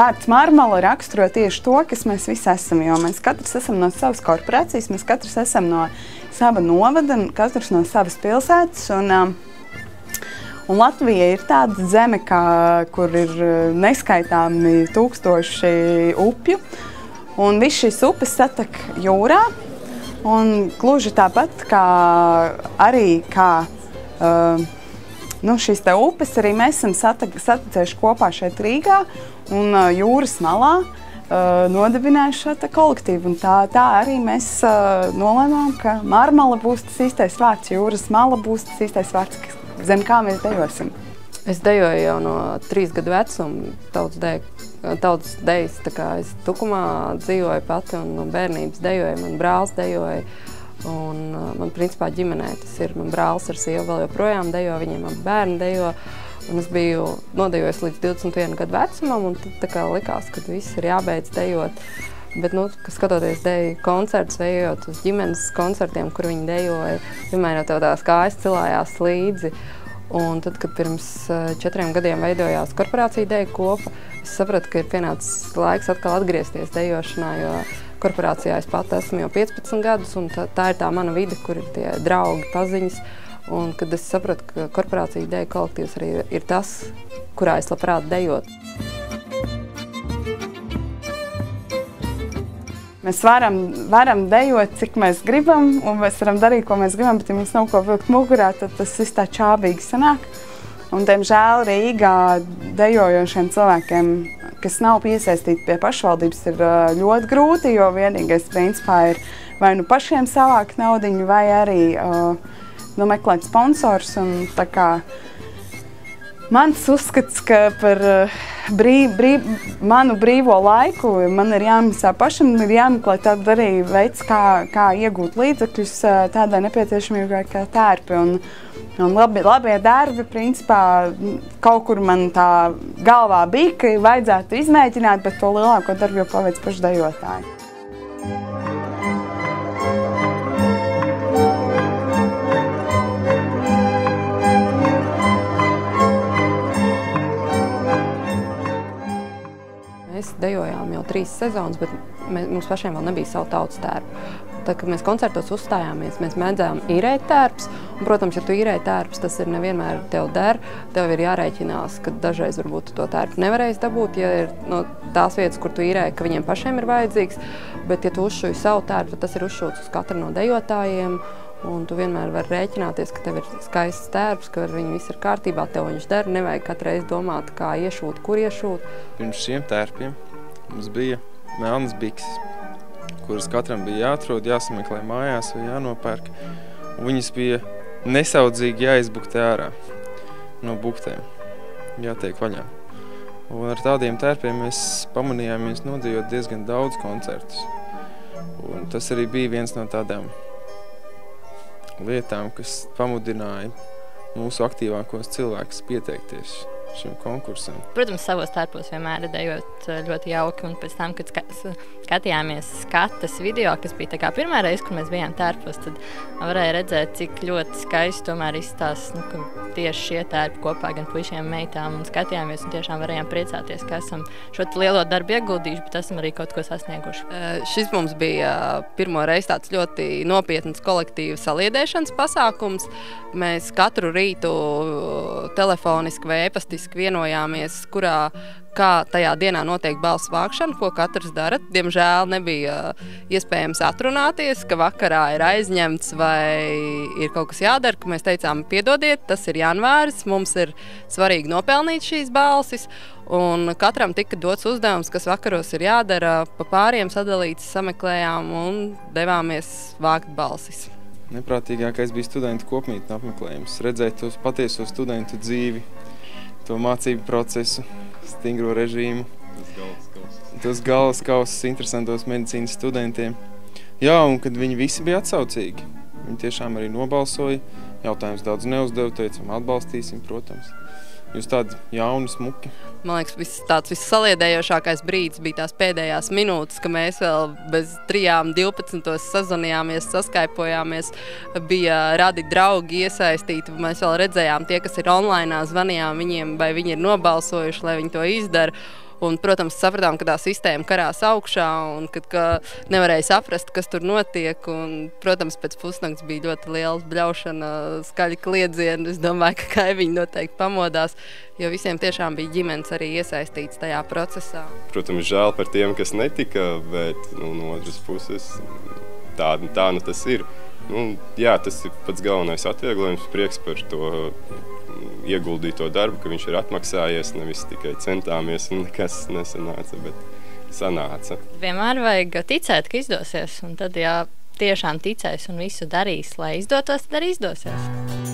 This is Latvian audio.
vārds Marmala raksturo tieši to, kas mēs visi esam, jo mēs katrs esam no savas korporācijas, mēs katrs esam no sava novada, katrs no savas pilsētas, un Latvija ir tāda zeme, kur ir neskaitāmi tūkstoši upju, un viss šīs upes satek jūrā, un gluži tāpat šīs te upes arī mēs esam satecējuši kopā šeit Rīgā un jūras malā nodibinājuši šo te kolektīvu. Un tā arī mēs nolēmām, ka Marmala būs tas īstais vārds, jūras mala būs tas īstais vārds, zem kā mēs dejosim. Es dejoju jau no 3 gadu vecuma, tautas dejas, tā kā es Tukumā dzīvoju pati un no bērnības dejoju, man brālis dejoja. Un man principā ģimenē tas ir, man brālis ar sievu vēl joprojām dejo, viņiem abi bērni dejo. Un es biju nodejojis līdz 21 gadu vecumam, un tad tā kā likās, ka viss ir jābeidz dejot. Bet, skatoties deju koncertus, ejot uz ģimenes koncertiem, kur viņi dejoja, vienmēr jau tev tās kājas cilājās līdzi. Un tad, kad pirms 4 gadiem veidojās korporācija deju kopa, es sapratu, ka ir pienācis laiks atkal atgriezties dejošanā, jo korporācijā es pat esmu jau 15 gadus, un tā ir tā mana vide, kur ir tie draugi, paziņas. Un kad es sapratu, ka korporācija deju kolektīvs arī ir tas, kurā es labprāt dejot. Mēs varam dejot, cik mēs gribam, un mēs varam darīt, ko mēs gribam, bet ja mums nav ko vilkt mugurā, tad tas viss tā čābīgi sanāk. Un, diemžēl, Rīgā dejojošiem cilvēkiem, kas nav piesaistīti pie pašvaldības, ir ļoti grūti, jo vienīgais principā ir vai nu pašiem savākt naudiņu, vai arī meklēt sponsors. Un tā kā mans uzskats, ka par manu brīvo laiku man ir jāmaksā pašam, ir jāmeklē tāda arī veids, kā iegūt līdzekļus tādai nepieciešamībai kā tērpi. Un labie darbi, principā, kaut kur man tā galvā bija, ka vajadzētu izmēģināt, bet to lielāko darbu jau paveic paši dejotāji. Mēs dejojām jau 3 sezonas, bet mums pašiem vēl nebija savu tautas tērpu. Tad, kad mēs koncertos uzstājāmies, mēs mēdzējām īrēt tērpus. Un, protams, ja tu īrēji tērpus, tas ir nevienmēr tev der. Tev ir jārēķinās, ka dažreiz varbūt to tērpu nevarēs dabūt, ja ir no tās vietas, kur tu īrēji, ka viņiem pašiem ir vajadzīgs. Bet, ja tu uzšūji savu tērpu, tad tas ir uzšūts uz katru no dejotājiem. Un tu vienmēr vari rēķināties, ka tev ir skaists tērps, ka viņi viss ir kārtībā, tev viņš der. Nevajag katru reizi domāt, kā iešūt, kur iešūt. Pirms šiem tērpiem mums bija melnas bikses, kuras katram bija jāatrod, jāsameklē mājās vai jānopērk. Un viņas bija nesaudzīgi jāizbuktē ārā no buktēm, jātiek vaļā. Un ar tādiem tērpiem mēs pamanījāmies nodejot diezgan daudz koncertus. Un tas arī bija viens no tādām lietām, kas pamudināja mūsu aktīvākos cilvēkus pieteikties šim konkursam. Protams, savos tērpos vienmēr dejot ļoti jauki, un pēc tam, kad skatījāmies skatas video, kas bija tā kā pirmā reize, kur mēs bijām tērpos, tad varēja redzēt, cik ļoti skaisti tomēr izstāsta, ka tieši šie tērpi kopā gan puišiem, meitām, un skatījāmies, un tiešām varējām priecāties, ka esam šo lielo darbu ieguldījuši, bet esam arī kaut ko sasnieguši. Šis mums bija pirmo reizi tāds ļoti nopietns kolektīva saliedēšanas pasākums. Mēs katru rītu telefoniski vai e-pastiski vienojāmies, kā tajā dienā notiek balsu vākšana, ko katrs dara. Diemžēl nebija iespējams atrunāties, ka vakarā ir aizņemts vai ir kaut kas jādara, ka mēs teicām, piedodiet, tas ir janvāris, mums ir svarīgi nopelnīt šīs balsis, un katram tika dots uzdevums, kas vakaros ir jādara, pa pāriem sadalīts, sameklējām un devāmies vākt balsis. Neprātīgākais bija studentu kopmītņu apmeklējums, redzēt tos patieso studentu dzīvi, to mācību procesu, stingro režīmu, tos galvas kausus interesantos medicīnas studentiem. Jā, un kad viņi visi bija atsaucīgi, viņi tiešām arī nobalsoja, jautājums daudz neuzdeva, teicam, atbalstīsim, protams. Jūs tādi jauni, smuki. Man liekas, tāds vissaliedējošākais brīdis bija tās pēdējās minūtes, ka mēs vēl bez 3:12 sazvanījāmies, saskaipojāmies, bija radi draugi iesaistīti, mēs vēl redzējām tie, kas ir online, zvanījām viņiem, vai viņi ir nobalsojuši, lai viņi to izdara. Un, protams, sapratām, ka tā sistēma karās augšā un ka nevarēja saprast, kas tur notiek. Un, protams, pēc pusnakts bija ļoti liela bļaušana, skaļi kliedzieni. Es domāju, ka kaimiņi noteikti pamodās, jo visiem tiešām bija ģimenes arī iesaistīts tajā procesā. Protams, žēl par tiem, kas netika, bet no otras puses tā tas ir. Jā, tas ir pats galvenais atvieglojums, prieks par to ieguldīto darbu, ka viņš ir atmaksājies, nevis tikai centāmies un nekas nesanāca, bet sanāca. Vienmēr vajag ticēt, ka izdosies, un tad, ja tiešām ticēs un visu darīs, lai izdotos, tad arī izdosies.